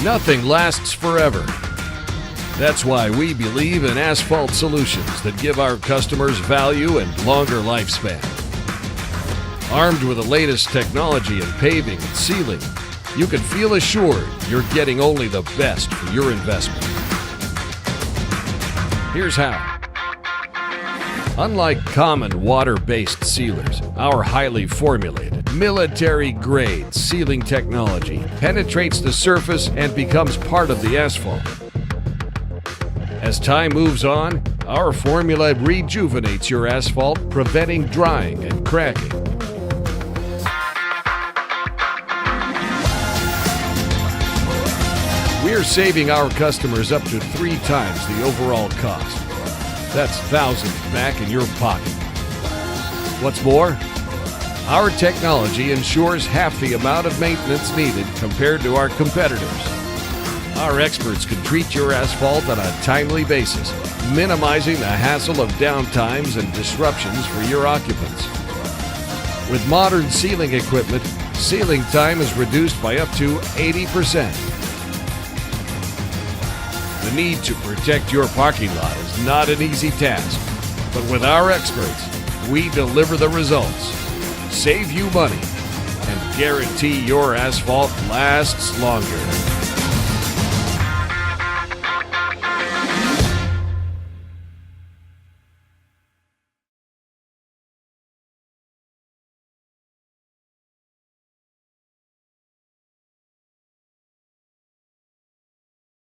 Nothing lasts forever. That's why we believe in asphalt solutions that give our customers value and longer lifespan. Armed with the latest technology in paving and sealing, you can feel assured you're getting only the best for your investment. Here's how. Unlike common water-based sealers, our highly formulated, military-grade sealing technology penetrates the surface and becomes part of the asphalt. As time moves on, our formula rejuvenates your asphalt, preventing drying and cracking. We're saving our customers up to 3 times the overall cost. That's thousands back in your pocket. What's more, our technology ensures half the amount of maintenance needed compared to our competitors. Our experts can treat your asphalt on a timely basis, minimizing the hassle of downtimes and disruptions for your occupants. With modern sealing equipment, sealing time is reduced by up to 80%. The need to protect your parking lot is not an easy task, but with our experts, we deliver the results, save you money, and guarantee your asphalt lasts longer.